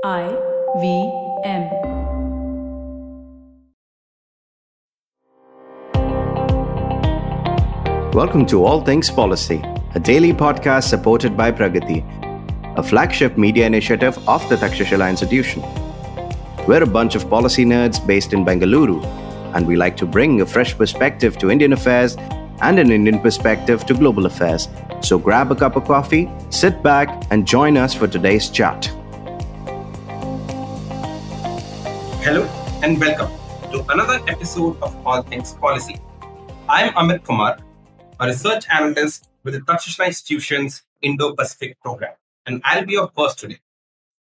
IVM. Welcome to All Things Policy, a daily podcast supported by Pragati, a flagship media initiative of the Takshashila institution. We're a bunch of policy nerds based in Bengaluru, and we like to bring a fresh perspective to Indian affairs and an Indian perspective to global affairs. So grab a cup of coffee, sit back, and join us for today's chat. Hello and welcome to another episode of All Things Policy. I'm Amit Kumar, a research analyst with the Takshashila Institution's Indo-Pacific program, and I'll be your host today.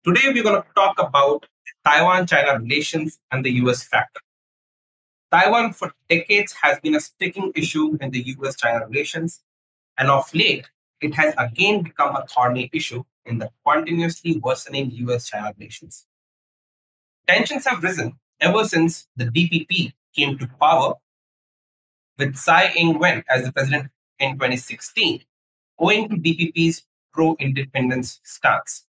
Today, we're going to talk about Taiwan-China relations and the US factor. Taiwan for decades has been a sticking issue in the US-China relations, and of late, it has again become a thorny issue in the continuously worsening US-China relations. Tensions have risen ever since the DPP came to power, with Tsai Ing-wen as the president in 2016, owing to DPP's pro-independence stance.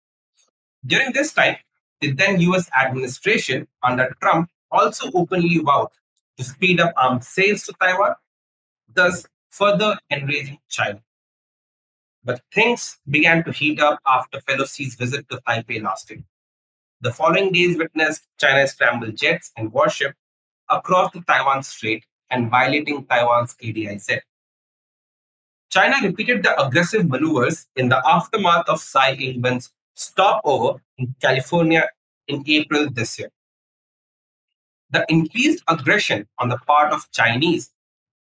During this time, the then US administration under Trump also openly vowed to speed up arms sales to Taiwan, thus further enraging China. But things began to heat up after Pelosi's visit to Taipei last year. The following days witnessed China scramble jets and warships across the Taiwan Strait and violating Taiwan's ADIZ. China repeated the aggressive maneuvers in the aftermath of Tsai Ing-wen's stopover in California in April this year. The increased aggression on the part of Chinese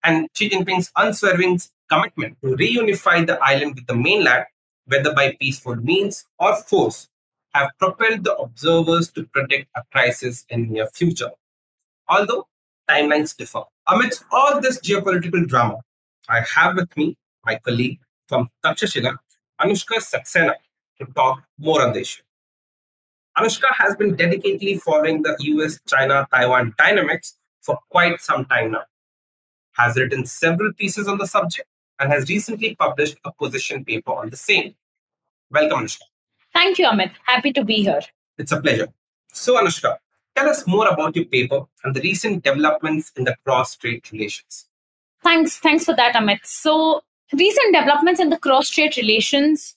and Xi Jinping's unswerving commitment to reunify the island with the mainland, whether by peaceful means or force, have propelled the observers to predict a crisis in the near future, although timelines differ. Amidst all this geopolitical drama, I have with me my colleague from Takshashila, Anushka Saxena, to talk more on the issue. Anushka has been dedicatedly following the US-China-Taiwan dynamics for quite some time now, has written several pieces on the subject, and has recently published a position paper on the same. Welcome, Anushka. Thank you, Amit. Happy to be here. It's a pleasure. So, Anushka, tell us more about your paper and the recent developments in the cross-strait relations. Thanks for that, Amit. So, recent developments in the cross-strait relations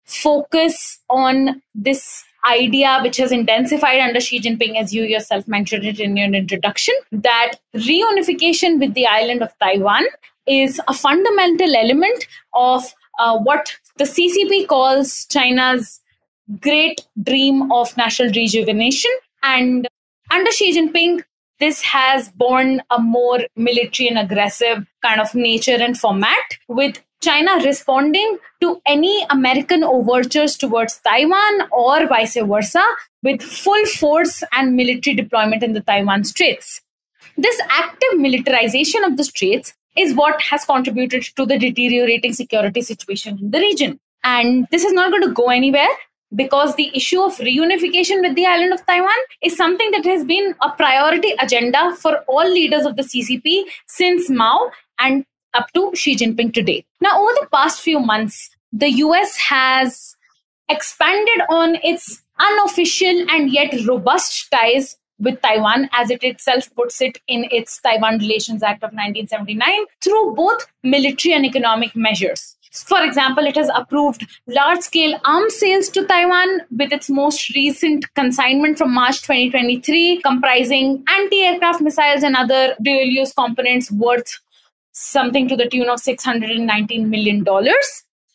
focus on this idea which has intensified under Xi Jinping, as you yourself mentioned it in your introduction, that reunification with the island of Taiwan is a fundamental element of what the CCP calls China's great dream of national rejuvenation. And under Xi Jinping, this has borne a more military and aggressive kind of nature and format, with China responding to any American overtures towards Taiwan or vice versa with full force and military deployment in the Taiwan Straits. This active militarization of the Straits is what has contributed to the deteriorating security situation in the region. And this is not going to go anywhere, because the issue of reunification with the island of Taiwan is something that has been a priority agenda for all leaders of the CCP since Mao and up to Xi Jinping today. Now, over the past few months, the US has expanded on its unofficial and yet robust ties with Taiwan, as it itself puts it in its Taiwan Relations Act of 1979, through both military and economic measures. For example, it has approved large-scale arms sales to Taiwan, with its most recent consignment from March 2023, comprising anti-aircraft missiles and other dual-use components worth something to the tune of $619 million.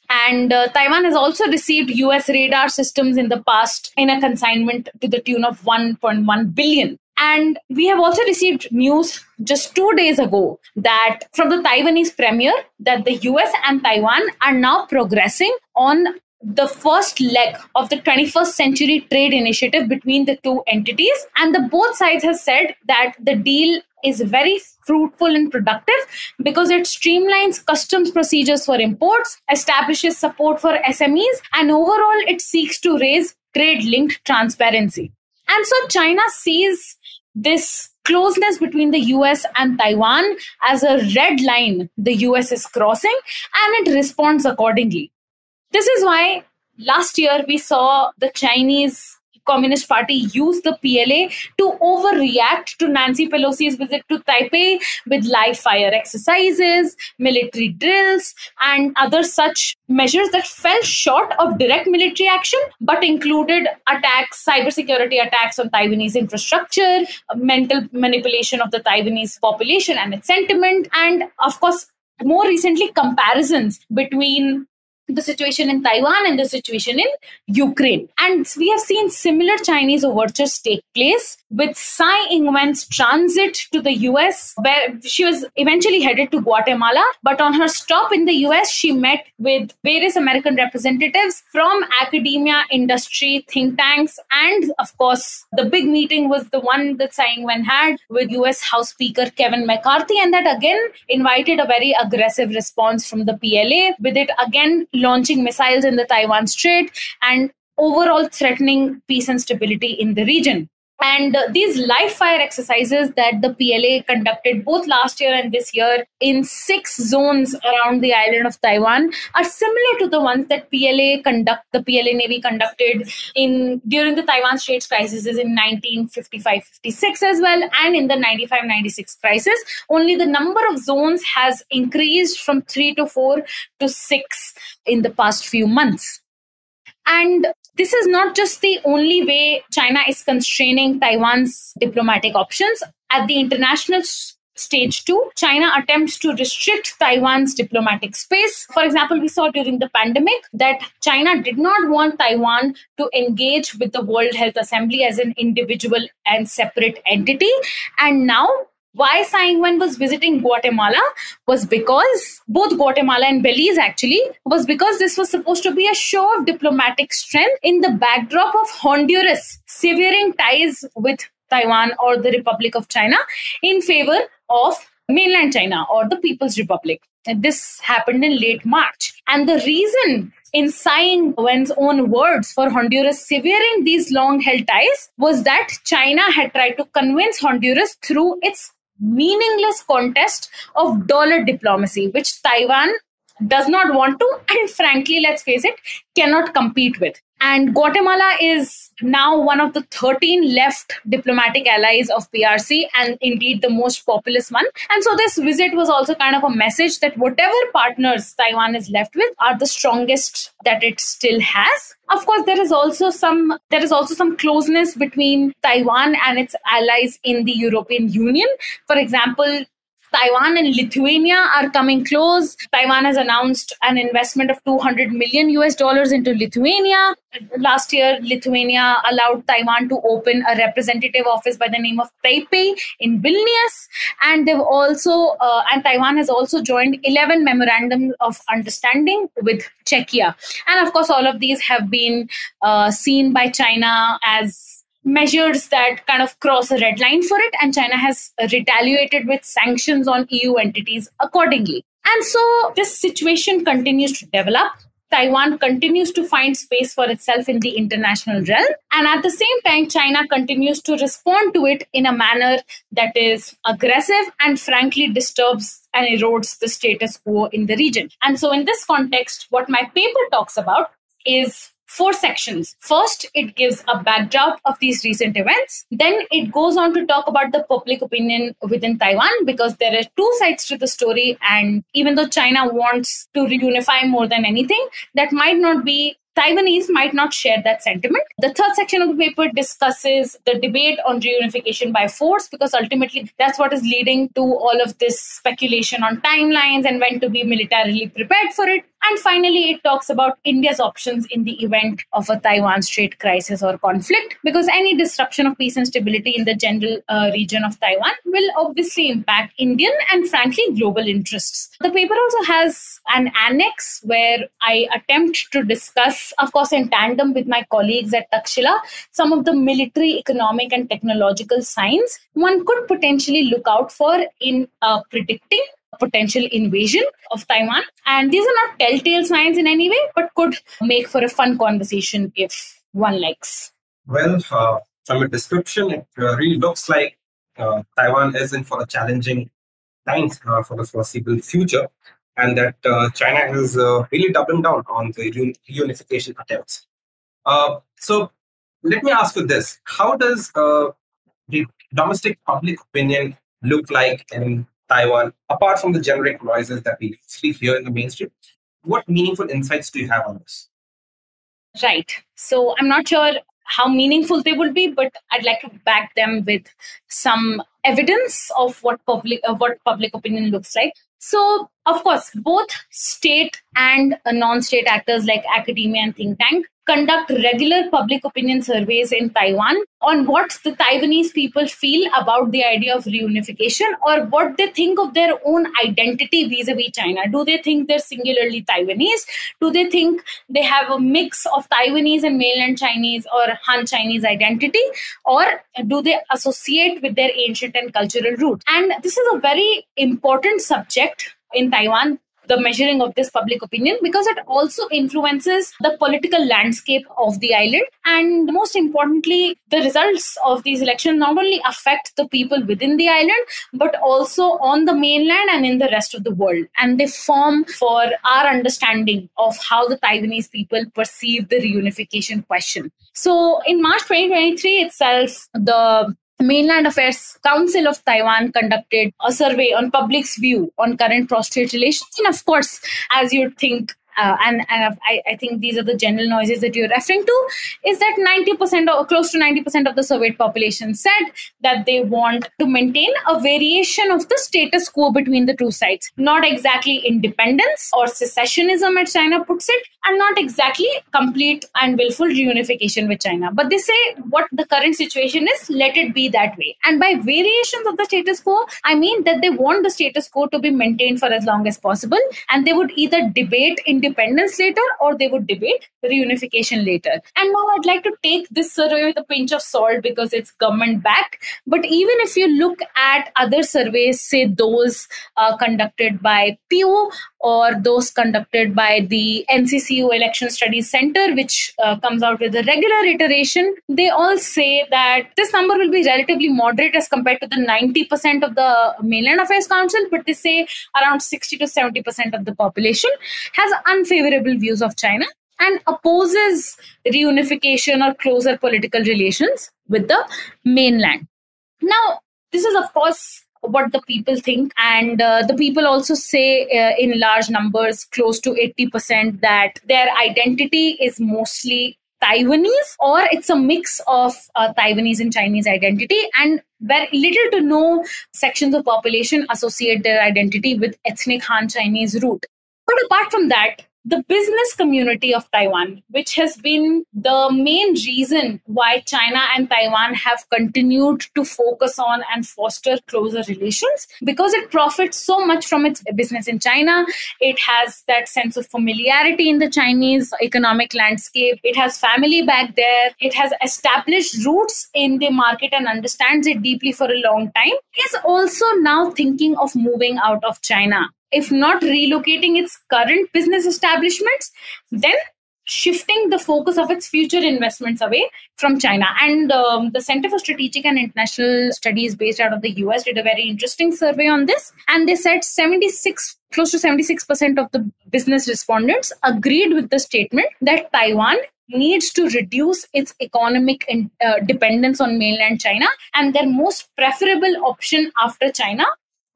And Taiwan has also received US radar systems in the past in a consignment to the tune of $1.1 billion. And we have also received news just 2 days ago that from the Taiwanese premier that the US and Taiwan are now progressing on the first leg of the 21st century trade initiative between the two entities. And the both sides have said that the deal is very fruitful and productive because it streamlines customs procedures for imports, establishes support for SMEs, and overall it seeks to raise trade-linked transparency. And so China sees this closeness between the US and Taiwan as a red line the US is crossing, and it responds accordingly. This is why last year we saw the Chinese Communist Party used the PLA to overreact to Nancy Pelosi's visit to Taipei with live fire exercises, military drills, and other such measures that fell short of direct military action, but included attacks, cybersecurity attacks on Taiwanese infrastructure, mental manipulation of the Taiwanese population and its sentiment, and of course, more recently, comparisons between the situation in Taiwan and the situation in Ukraine. And we have seen similar Chinese overtures take place with Tsai Ing-wen's transit to the US, where she was eventually headed to Guatemala. But on her stop in the US, she met with various American representatives from academia, industry, think tanks, and of course, the big meeting was the one that Tsai Ing-wen had with US House Speaker Kevin McCarthy, and that again invited a very aggressive response from the PLA, with it again launching missiles in the Taiwan Strait and overall threatening peace and stability in the region. And these live fire exercises that the PLA conducted both last year and this year in 6 zones around the island of Taiwan are similar to the ones that the PLA Navy conducted during the Taiwan Straits crisis in 1955-56 as well, and in the 95-96 crisis. Only the number of zones has increased from 3 to 4 to 6 in the past few months. And this is not just the only way China is constraining Taiwan's diplomatic options. At the international stage too, China attempts to restrict Taiwan's diplomatic space. For example, we saw during the pandemic that China did not want Taiwan to engage with the World Health Assembly as an individual and separate entity. And now, why Tsai Ing-wen was visiting Guatemala was because both Guatemala and Belize was because this was supposed to be a show of diplomatic strength in the backdrop of Honduras severing ties with Taiwan or the Republic of China in favor of mainland China or the People's Republic. And this happened in late March. And the reason, in Tsai Ing-wen's own words, for Honduras severing these long-held ties was that China had tried to convince Honduras through its meaningless contest of dollar diplomacy, which Taiwan does not want to, and frankly, let's face it, cannot compete with. And Guatemala is now one of the 13 left diplomatic allies of PRC, and indeed the most populous one. And so this visit was also kind of a message that whatever partners Taiwan is left with are the strongest that it still has. Of course, there is also some closeness between Taiwan and its allies in the European Union. For example, Taiwan and Lithuania are coming close. Taiwan has announced an investment of $200 million into Lithuania. Last year, Lithuania allowed Taiwan to open a representative office by the name of Taipei in Vilnius. And Taiwan has also joined 11 memorandums of understanding with Czechia. And of course, all of these have been seen by China as measures that kind of cross a red line for it, and China has retaliated with sanctions on EU entities accordingly. And so this situation continues to develop. Taiwan continues to find space for itself in the international realm. And at the same time, China continues to respond to it in a manner that is aggressive and frankly disturbs and erodes the status quo in the region. And so in this context, what my paper talks about is 4 sections. First, it gives a backdrop of these recent events. Then it goes on to talk about the public opinion within Taiwan, because there are 2 sides to the story. And even though China wants to reunify more than anything, that might not be Taiwanese might not share that sentiment. The third section of the paper discusses the debate on reunification by force, because ultimately that's what is leading to all of this speculation on timelines and when to be militarily prepared for it. And finally, it talks about India's options in the event of a Taiwan Strait crisis or conflict, because any disruption of peace and stability in the general region of Taiwan will obviously impact Indian and frankly global interests. The paper also has an annex where I attempt to discuss, of course, in tandem with my colleagues at Takshashila, some of the military, economic and technological signs one could potentially look out for in predicting potential invasion of Taiwan. And these are not telltale signs in any way, but could make for a fun conversation if one likes. Well, from a description, it really looks like Taiwan is in for a challenging times for the foreseeable future, and that China is really doubling down on the reunification attempts. So let me ask you this. How does the domestic public opinion look like in Taiwan, apart from the generic noises that we usually hear in the mainstream? What meaningful insights do you have on this? Right. So I'm not sure how meaningful they would be, but I'd like to back them with some evidence of what public opinion looks like. So, of course, both state and non-state actors like academia and think tank conduct regular public opinion surveys in Taiwan on what the Taiwanese people feel about the idea of reunification or what they think of their own identity vis-a-vis China. Do they think they're singularly Taiwanese? Do they think they have a mix of Taiwanese and mainland Chinese or Han Chinese identity? Or do they associate with their ancient and cultural roots? And this is a very important subject in Taiwan, the measuring of this public opinion, because it also influences the political landscape of the island. And most importantly, the results of these elections not only affect the people within the island, but also on the mainland and in the rest of the world. And they form for our understanding of how the Taiwanese people perceive the reunification question. So in March 2023 itself, the Mainland Affairs Council of Taiwan conducted a survey on public's view on current cross-strait relations. And of course, as you'd think, I think these are the general noises that you're referring to, is that 90% or close to 90% of the surveyed population said that they want to maintain a variation of the status quo between the two sides. Not exactly independence or secessionism, as China puts it, and not exactly complete and willful reunification with China. But they say what the current situation is, let it be that way. And by variations of the status quo, I mean that they want the status quo to be maintained for as long as possible, and they would either debate independence later or they would debate reunification later. And now I'd like to take this survey with a pinch of salt because it's government backed. But even if you look at other surveys, say those conducted by Pew or those conducted by the NCCU Election Studies Center, which comes out with a regular iteration, they all say that this number will be relatively moderate as compared to the 90% of the Mainland Affairs Council, but they say around 60 to 70% of the population has unfavorable views of China and opposes reunification or closer political relations with the mainland. Now, this is, of course, what the people think. And the people also say in large numbers, close to 80%, that their identity is mostly Taiwanese, or it's a mix of Taiwanese and Chinese identity, and very little to no sections of population associate their identity with ethnic Han Chinese root. But apart from that, the business community of Taiwan, which has been the main reason why China and Taiwan have continued to focus on and foster closer relations, because it profits so much from its business in China. It has that sense of familiarity in the Chinese economic landscape. It has family back there. It has established roots in the market and understands it deeply for a long time. Is also now thinking of moving out of China. If not relocating its current business establishments, then shifting the focus of its future investments away from China. And the Center for Strategic and International Studies based out of the US did a very interesting survey on this. And they said close to 76% of the business respondents agreed with the statement that Taiwan needs to reduce its economic dependence on mainland China. And their most preferable option after China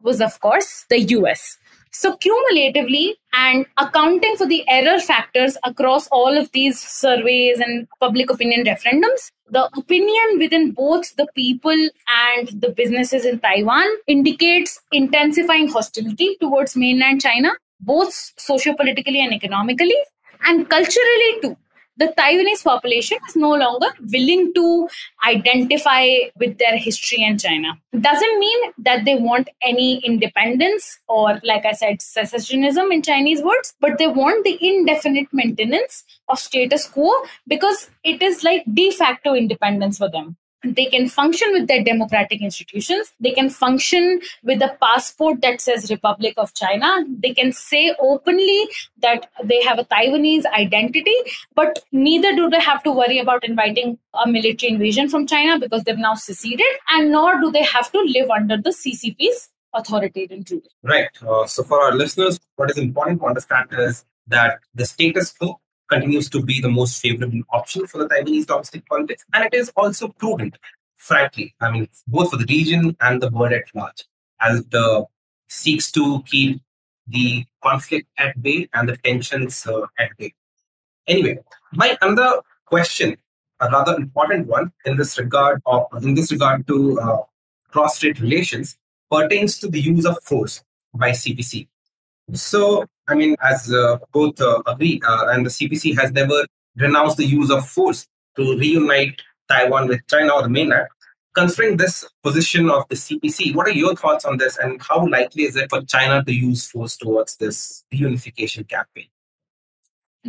was, of course, the US. So cumulatively, and accounting for the error factors across all of these surveys and public opinion referendums, the opinion within both the people and the businesses in Taiwan indicates intensifying hostility towards mainland China, both sociopolitically and economically, and culturally too. The Taiwanese population is no longer willing to identify with their history and China. Doesn't mean that they want any independence or, like I said, secessionism in Chinese words, but they want the indefinite maintenance of status quo because it is like de facto independence for them. They can function with their democratic institutions. They can function with a passport that says Republic of China. They can say openly that they have a Taiwanese identity, but neither do they have to worry about inviting a military invasion from China because they've now seceded, and nor do they have to live under the CCP's authoritarian rule. Right. So for our listeners, what is important to understand is that the status quo continues to be the most favorable option for the Taiwanese domestic politics. And it is also prudent, frankly, I mean, both for the region and the world at large, as it seeks to keep the conflict at bay and the tensions at bay. Anyway, my another question, a rather important one in this regard to cross-strait relations, pertains to the use of force by CPC. So, I mean, as both agree, and the CPC has never renounced the use of force to reunite Taiwan with China or the mainland. Considering this position of the CPC, what are your thoughts on this, and how likely is it for China to use force towards this reunification campaign?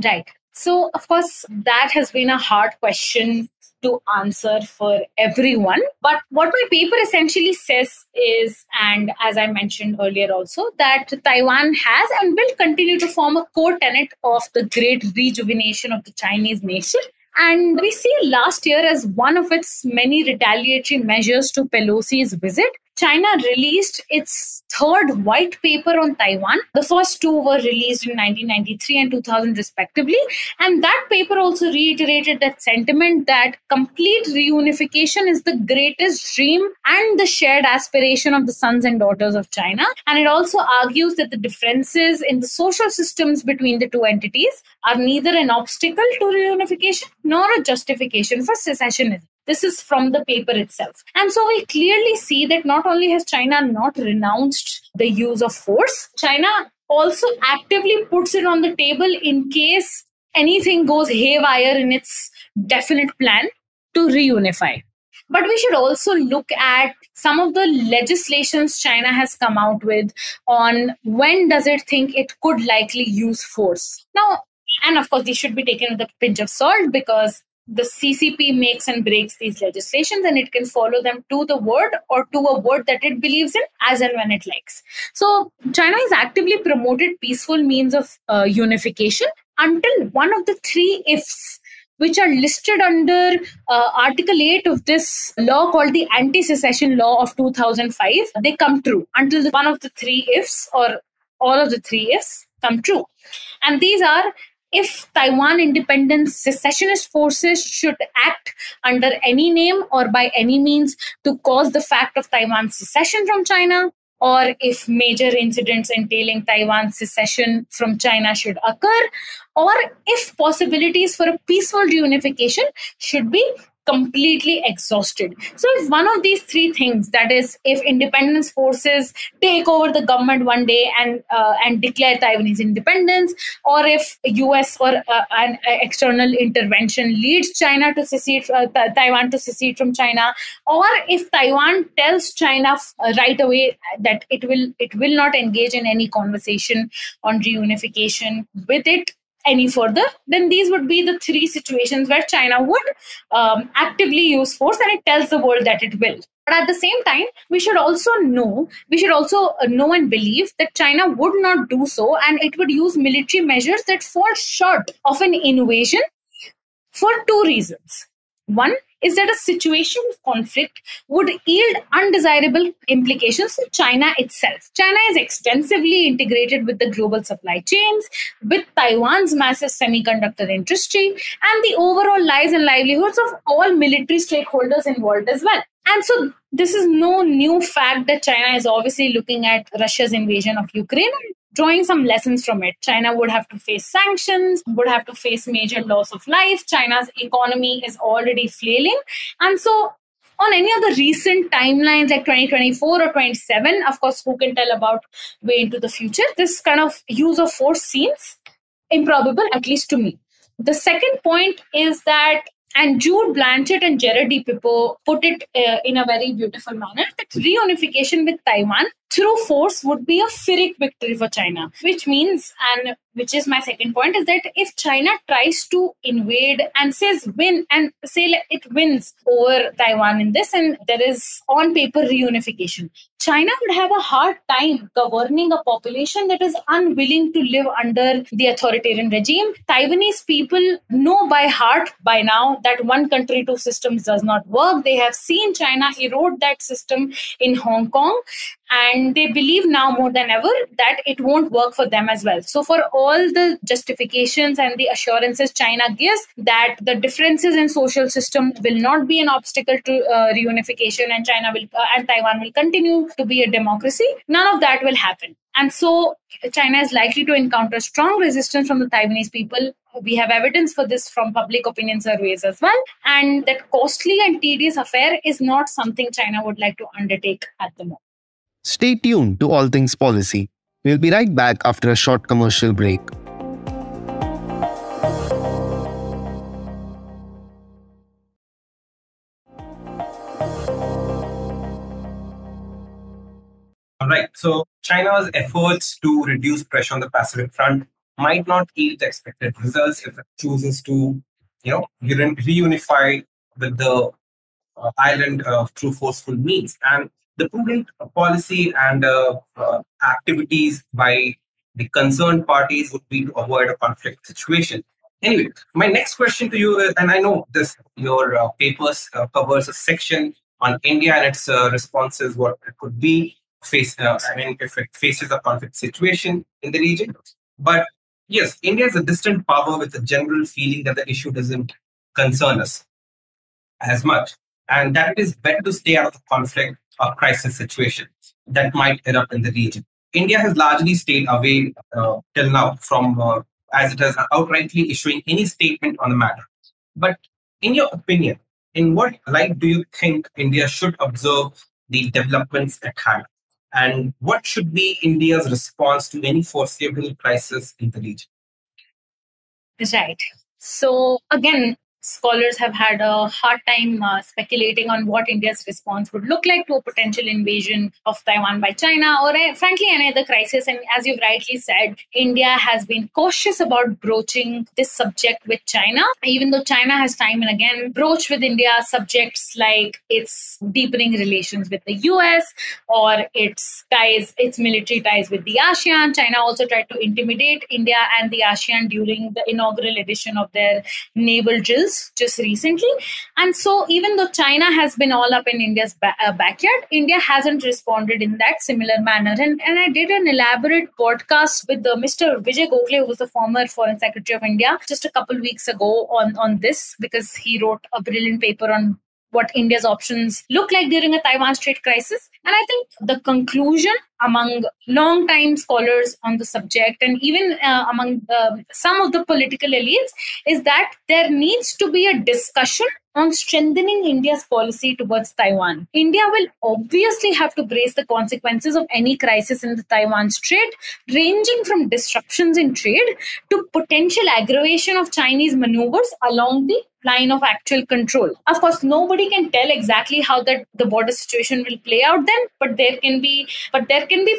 Right. So, of course, that has been a hard question to answer for everyone. But what my paper essentially says is, and as I mentioned earlier also, that Taiwan has and will continue to form a core tenet of the great rejuvenation of the Chinese nation. And we see last year as one of its many retaliatory measures to Pelosi's visit, China released its third white paper on Taiwan. The first two were released in 1993 and 2000 respectively. And that paper also reiterated that sentiment that complete reunification is the greatest dream and the shared aspiration of the sons and daughters of China. And it also argues that the differences in the social systems between the two entities are neither an obstacle to reunification nor a justification for secessionism. This is from the paper itself. And so we clearly see that not only has China not renounced the use of force, China also actively puts it on the table in case anything goes haywire in its definite plan to reunify. But we should also look at some of the legislations China has come out with on when does it think it could likely use force. Now, and of course, these should be taken with a pinch of salt because the CCP makes and breaks these legislations and it can follow them to the word or to a word that it believes in as and when it likes. So China has actively promoted peaceful means of unification until one of the three ifs, which are listed under Article 8 of this law called the Anti-Secession Law of 2005, they come true until one of the three ifs or all of the three ifs come true. And these are: if Taiwan independence secessionist forces should act under any name or by any means to cause the fact of Taiwan's secession from China, or if major incidents entailing Taiwan's secession from China should occur, or if possibilities for a peaceful reunification should be completely exhausted. So if one of these three things, that is, if independence forces take over the government one day and declare Taiwanese independence, or if US or an external intervention leads China to secede, Taiwan to secede from China, or if Taiwan tells China right away that it will not engage in any conversation on reunification with it any further, then these would be the three situations where China would actively use force, and it tells the world that it will. But at the same time, we should also know and believe that China would not do so, and it would use military measures that fall short of an invasion for two reasons. One is that a situation of conflict would yield undesirable implications for China itself. China is extensively integrated with the global supply chains, with Taiwan's massive semiconductor industry, and the overall lives and livelihoods of all military stakeholders involved as well. And so this is no new fact that China is obviously looking at Russia's invasion of Ukraine and drawing some lessons from it. China would have to face sanctions, would have to face major loss of life. China's economy is already flailing. And so on any of the recent timelines like 2024 or 27, of course, who can tell about way into the future, this kind of use of force seems improbable, at least to me. The second point is that, and Jude Blanchett and Jared D. Pippo put it in a very beautiful manner, that reunification with Taiwan through force would be a Pyrrhic victory for China, which means, and which is my second point, is that if China tries to invade and say it wins over Taiwan in this, and there is on paper reunification, China would have a hard time governing a population that is unwilling to live under the authoritarian regime. Taiwanese people know by heart by now that one country, two systems does not work. They have seen China erode that system in Hong Kong. And they believe now more than ever that it won't work for them as well. So for all the justifications and the assurances China gives that the differences in social system will not be an obstacle to reunification, and China will and Taiwan will continue to be a democracy, none of that will happen. And so China is likely to encounter strong resistance from the Taiwanese people. We have evidence for this from public opinion surveys as well. And that costly and tedious affair is not something China would like to undertake at the moment. Stay tuned to All Things Policy. We'll be right back after a short commercial break. All right. So China's efforts to reduce pressure on the Pacific front might not yield the expected results if it chooses to, reunify with the island through forceful means. And the prudent policy and activities by the concerned parties would be to avoid a conflict situation. Anyway, my next question to you is, and I know this, your papers covers a section on India and its responses, what it could be if it faces a conflict situation in the region. But yes, India is a distant power with a general feeling that the issue doesn't concern us as much, and that it is better to stay out of the conflict or crisis situations that might erupt in the region. India has largely stayed away till now from, as it has outrightly issuing any statement on the matter. But in your opinion, in what light do you think India should observe the developments at hand? And what should be India's response to any foreseeable crisis in the region? Right. So again, scholars have had a hard time speculating on what India's response would look like to a potential invasion of Taiwan by China, or frankly any other crisis. And as you've rightly said, India has been cautious about broaching this subject with China, even though China has time and again broached with India subjects like its deepening relations with the US or its military ties with the ASEAN. China also tried to intimidate India and the ASEAN during the inaugural edition of their naval drills just recently. And so even though China has been all up in India's backyard, India hasn't responded in that similar manner. And I did an elaborate podcast with Mr. Vijay Gokhale, who was the former Foreign Secretary of India, just a couple of weeks ago on this, because he wrote a brilliant paper on what India's options look like during a Taiwan Strait crisis. And I think the conclusion among long-time scholars on the subject and even among some of the political elites is that there needs to be a discussion on strengthening India's policy towards Taiwan. India will obviously have to brace the consequences of any crisis in the Taiwan Strait, ranging from disruptions in trade to potential aggravation of Chinese maneuvers along the line of actual control. Of course, nobody can tell exactly how the border situation will play out then, but there can be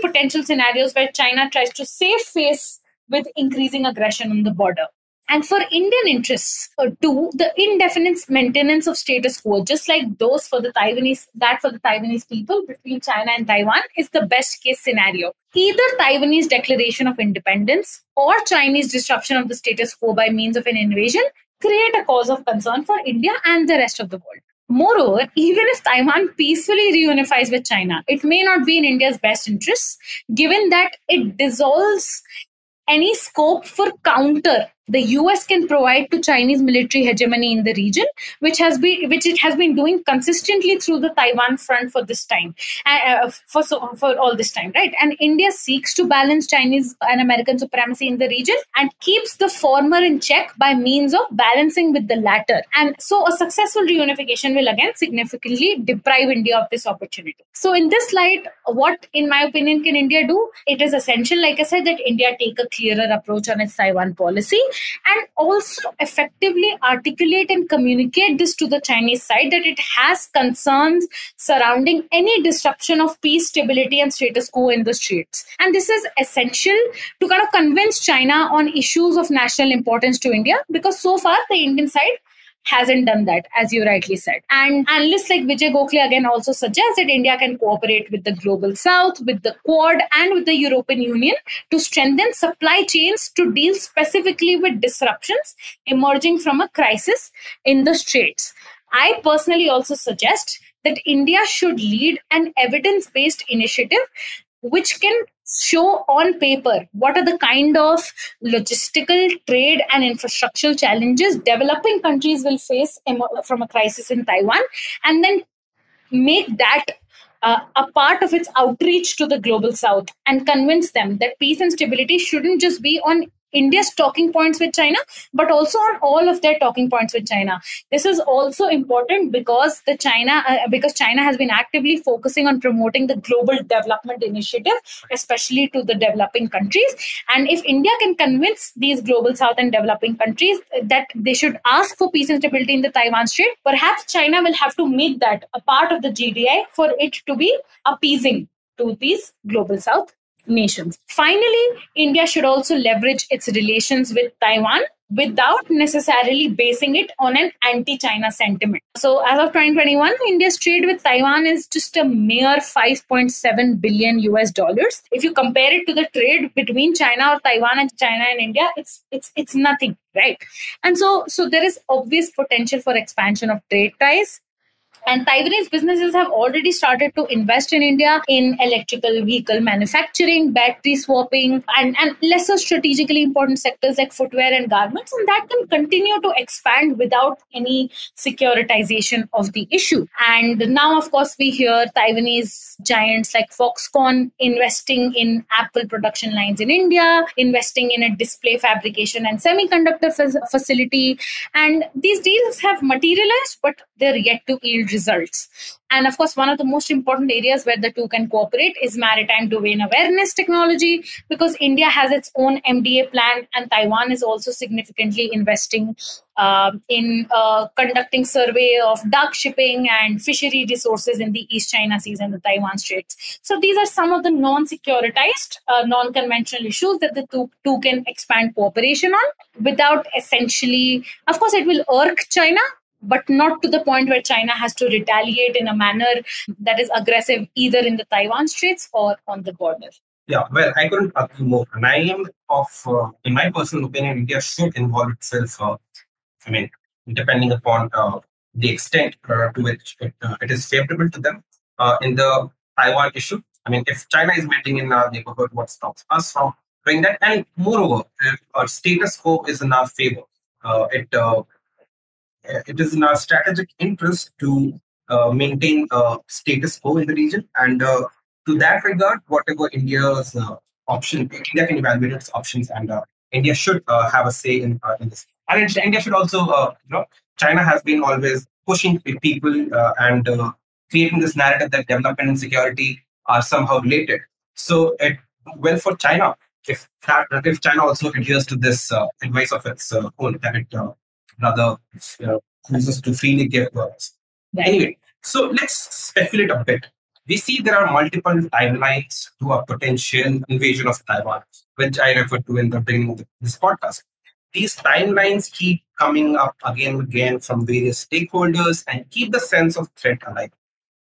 potential scenarios where China tries to save face with increasing aggression on the border. And for Indian interests, too, the indefinite maintenance of status quo, just like those for the Taiwanese people between China and Taiwan, is the best case scenario. Either Taiwanese declaration of independence or Chinese disruption of the status quo by means of an invasion create a cause of concern for India and the rest of the world. Moreover, even if Taiwan peacefully reunifies with China, it may not be in India's best interests, given that it dissolves any scope for counter the US can provide to Chinese military hegemony in the region, which it has been doing consistently through the Taiwan front for this time, for all this time, right? And India seeks to balance Chinese and American supremacy in the region and keeps the former in check by means of balancing with the latter. And so a successful reunification will again significantly deprive India of this opportunity. So in this light, what, in my opinion, can India do? It is essential, like I said, that India take a clearer approach on its Taiwan policy, and also effectively articulate and communicate this to the Chinese side that it has concerns surrounding any disruption of peace, stability, and status quo in the straits. And this is essential to kind of convince China on issues of national importance to India, because so far the Indian side hasn't done that, as you rightly said. And analysts like Vijay Gokhale again also suggest that India can cooperate with the Global South, with the Quad, and with the European Union to strengthen supply chains to deal specifically with disruptions emerging from a crisis in the Straits. I personally also suggest that India should lead an evidence-based initiative which can show on paper what are the kind of logistical, trade, and infrastructural challenges developing countries will face from a crisis in Taiwan, and then make that a part of its outreach to the global south and convince them that peace and stability shouldn't just be on India's talking points with China, but also on all of their talking points with China. This is also important because China has been actively focusing on promoting the global development initiative, especially to the developing countries. And if India can convince these global south and developing countries that they should ask for peace and stability in the Taiwan Strait, perhaps China will have to make that a part of the GDI for it to be appeasing to these global south nations. Finally, India should also leverage its relations with Taiwan without necessarily basing it on an anti-China sentiment. So as of 2021, India's trade with Taiwan is just a mere 5.7 billion US dollars. If you compare it to the trade between China or Taiwan and China and India, it's nothing, right? And so there is obvious potential for expansion of trade ties. And Taiwanese businesses have already started to invest in India in electrical vehicle manufacturing, battery swapping, and lesser strategically important sectors like footwear and garments. And that can continue to expand without any securitization of the issue. And now, of course, we hear Taiwanese giants like Foxconn investing in Apple production lines in India, investing in a display fabrication and semiconductor facility. And these deals have materialized, but they're yet to yield results. And of course, one of the most important areas where the two can cooperate is maritime domain awareness technology, because India has its own MDA plan and Taiwan is also significantly investing in conducting survey of dark shipping and fishery resources in the East China Seas and the Taiwan Straits. So these are some of the non-securitized, non-conventional issues that the two can expand cooperation on without essentially, of course, it will irk China, but not to the point where China has to retaliate in a manner that is aggressive either in the Taiwan Straits or on the border. Yeah, well, I couldn't agree more. And I am in my personal opinion, India should involve itself, depending upon the extent to which it is favorable to them in the Taiwan issue. I mean, if China is meeting in our neighborhood, what stops us from doing that? And moreover, if our status quo is in our favor, it is in our strategic interest to maintain status quo in the region. And to that regard, whatever India's option, India can evaluate its options, and India should have a say in this. And India should also, China has been always pushing people and creating this narrative that development and security are somehow related. So well for China if China also adheres to this advice of its own, that it rather chooses to freely give us. Anyway, so let's speculate a bit. We see there are multiple timelines to a potential invasion of Taiwan, which I referred to in the beginning of this podcast. These timelines keep coming up again and again from various stakeholders and keep the sense of threat alive.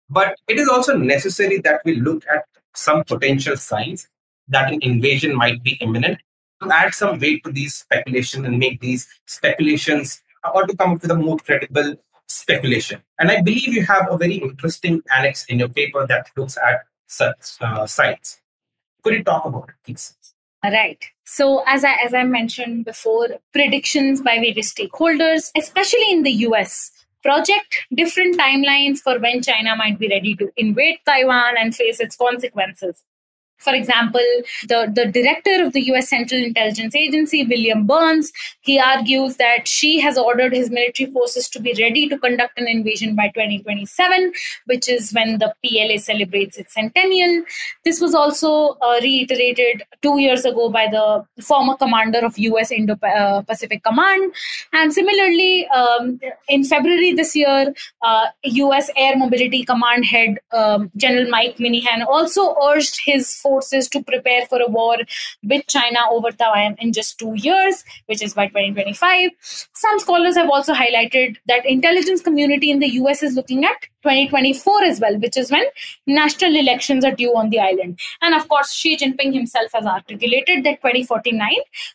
But it is also necessary that we look at some potential signs that an invasion might be imminent to add some weight to these speculations and make these speculations, or to come up with a more credible speculation. And I believe you have a very interesting annex in your paper that looks at such signs. Could you talk about it, please? Right. So as I mentioned before, predictions by various stakeholders, especially in the US, project different timelines for when China might be ready to invade Taiwan and face its consequences. For example, the director of the US Central Intelligence Agency, William Burns, he argues that Xi has ordered his military forces to be ready to conduct an invasion by 2027, which is when the PLA celebrates its centennial. This was also reiterated 2 years ago by the former commander of US Indo-Pacific Command. And similarly, in February this year, US Air Mobility Command head General Mike Minihan also urged his forces to prepare for a war with China over Taiwan in just 2 years, which is by 2025. Some scholars have also highlighted that intelligence community in the US is looking at 2024 as well, which is when national elections are due on the island. And of course, Xi Jinping himself has articulated that 2049,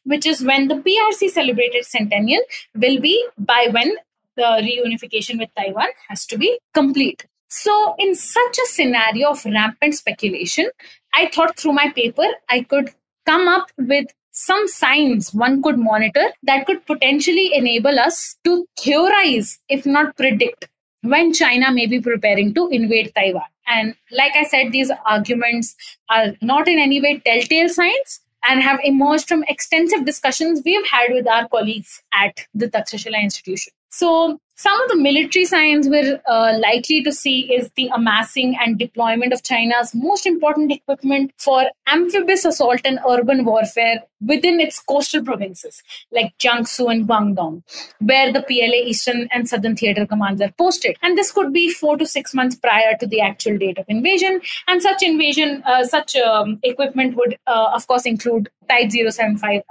which is when the PRC celebrated centennial, will be by when the reunification with Taiwan has to be complete. So in such a scenario of rampant speculation, I thought through my paper, I could come up with some signs one could monitor that could potentially enable us to theorize, if not predict, when China may be preparing to invade Taiwan. And like I said, these arguments are not in any way telltale signs and have emerged from extensive discussions we've had with our colleagues at the Takshashila Institution. So some of the military signs we're likely to see is the amassing and deployment of China's most important equipment for amphibious assault and urban warfare within its coastal provinces, like Jiangsu and Guangdong, where the PLA Eastern and Southern Theater Commands are posted. And this could be 4 to 6 months prior to the actual date of invasion. And such equipment would, of course, include Type 075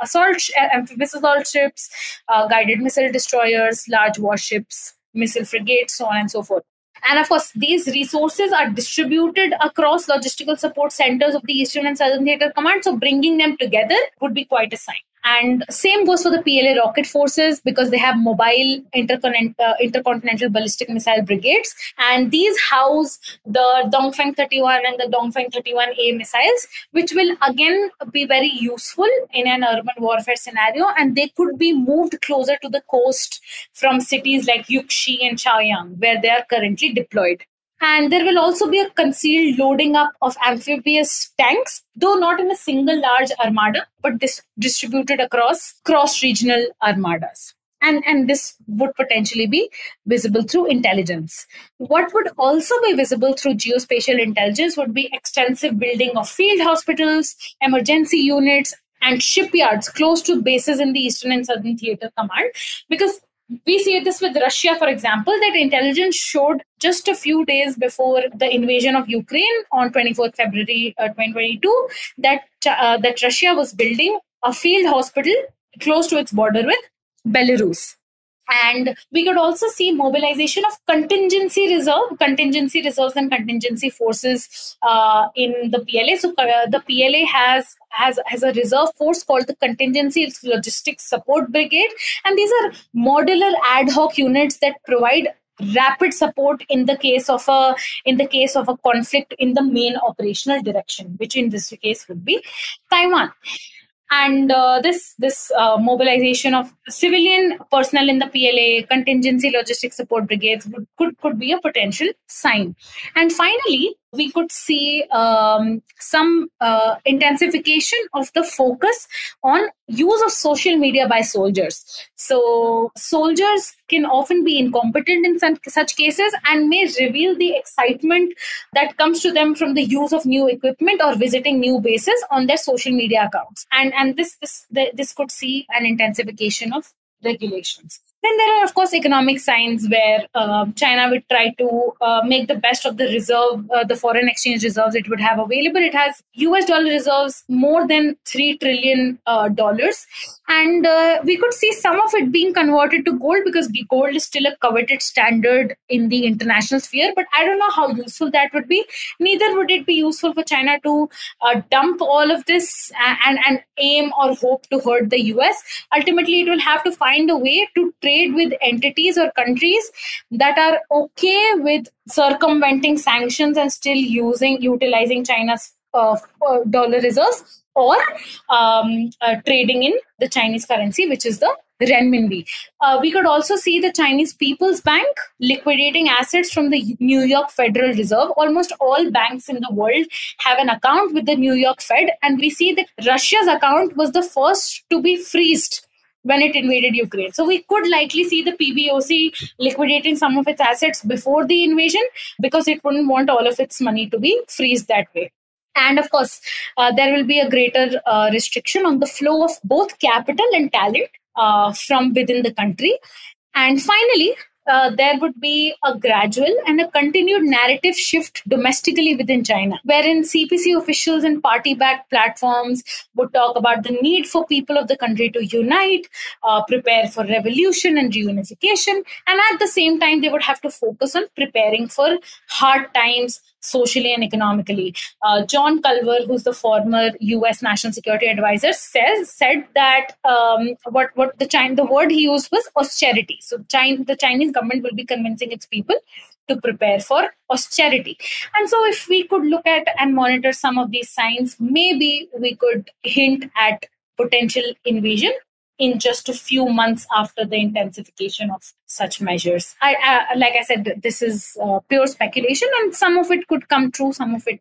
amphibious assault ships, guided missile destroyers, large warships, missile frigates, so on and so forth. And of course, these resources are distributed across logistical support centers of the Eastern and Southern Theater Command. So bringing them together would be quite a sign. And same goes for the PLA rocket forces, because they have mobile intercontinental ballistic missile brigades. And these house the Dongfeng 31 and the Dongfeng 31A missiles, which will again be very useful in an urban warfare scenario. And they could be moved closer to the coast from cities like Yuxi and Chaoyang, where they are currently deployed. And there will also be a concealed loading up of amphibious tanks, though not in a single large armada, but distributed across cross-regional armadas. And this would potentially be visible through intelligence. What would also be visible through geospatial intelligence would be extensive building of field hospitals, emergency units, and shipyards close to bases in the Eastern and Southern Theater Command, because we see this with Russia, for example, that intelligence showed just a few days before the invasion of Ukraine on 24th February 2022 that Russia was building a field hospital close to its border with Belarus. And we could also see mobilization of contingency reserves and contingency forces in the PLA. So the PLA has a reserve force called the Contingency Logistics Support Brigade, and these are modular ad hoc units that provide rapid support in the case of a conflict in the main operational direction, which in this case would be Taiwan. And this mobilization of civilian personnel in the PLA contingency logistics support brigades could be a potential sign. And finally, we could see some intensification of the focus on use of social media by soldiers. So soldiers can often be incompetent in such cases and may reveal the excitement that comes to them from the use of new equipment or visiting new bases on their social media accounts. And this could see an intensification of regulations. Then there are, of course, economic signs where China would try to make the best of the reserve, the foreign exchange reserves it would have available. It has US dollar reserves more than $3 trillion. And we could see some of it being converted to gold, because gold is still a coveted standard in the international sphere. But I don't know how useful that would be. Neither would it be useful for China to dump all of this and aim or hope to hurt the US. Ultimately, it will have to find a way to trade with entities or countries that are okay with circumventing sanctions and still utilizing China's dollar reserves, or trading in the Chinese currency, which is the renminbi. We could also see the Chinese People's Bank liquidating assets from the New York Federal Reserve. Almost all banks in the world have an account with the New York Fed, and we see that Russia's account was the first to be freezed when it invaded Ukraine. So we could likely see the PBOC liquidating some of its assets before the invasion, because it wouldn't want all of its money to be freezed that way. And of course, there will be a greater restriction on the flow of both capital and talent from within the country. And finally, there would be a gradual and a continued narrative shift domestically within China, wherein CPC officials and party-backed platforms would talk about the need for people of the country to unite, prepare for revolution and reunification, and at the same time, they would have to focus on preparing for hard times socially and economically. John Culver, who's the former US National Security Advisor, said that the word he used was austerity. So the Chinese government will be convincing its people to prepare for austerity. And so if we could look at and monitor some of these signs, maybe we could hint at potential invasion in just a few months after the intensification of such measures. Like I said, this is pure speculation, and some of it could come true, some of it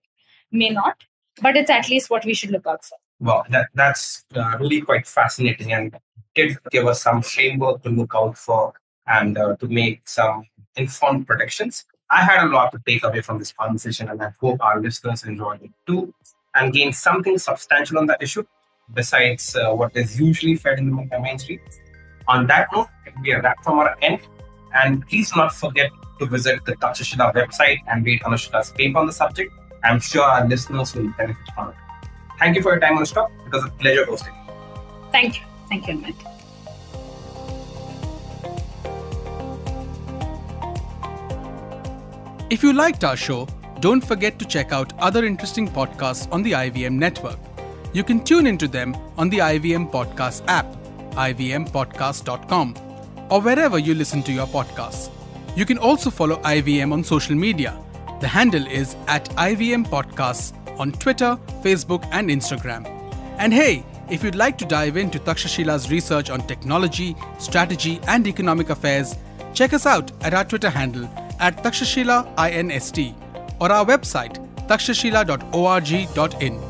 may not, but it's at least what we should look out for. Well, that's really quite fascinating and did give us some framework to look out for and to make some informed predictions. I had a lot to take away from this conversation, and I hope our listeners enjoyed it too and gained something substantial on the issue besides what is usually fed in the mainstream. On that note, it will be a wrap from our end. And please do not forget to visit the Takshashila website and read Anushka's paper on the subject. I'm sure our listeners will benefit from it. Thank you for your time, Anushka. It was a pleasure hosting. Thank you. Thank you, Amit. If you liked our show, don't forget to check out other interesting podcasts on the IVM network. You can tune into them on the IVM Podcasts app, IVMPodcasts.com, or wherever you listen to your podcasts. You can also follow IVM on social media. The handle is at IVM Podcasts on Twitter, Facebook, and Instagram. And hey, if you'd like to dive into Takshashila's research on technology, strategy, and economic affairs, check us out at our Twitter handle at Takshashila INST or our website takshashila.org.in.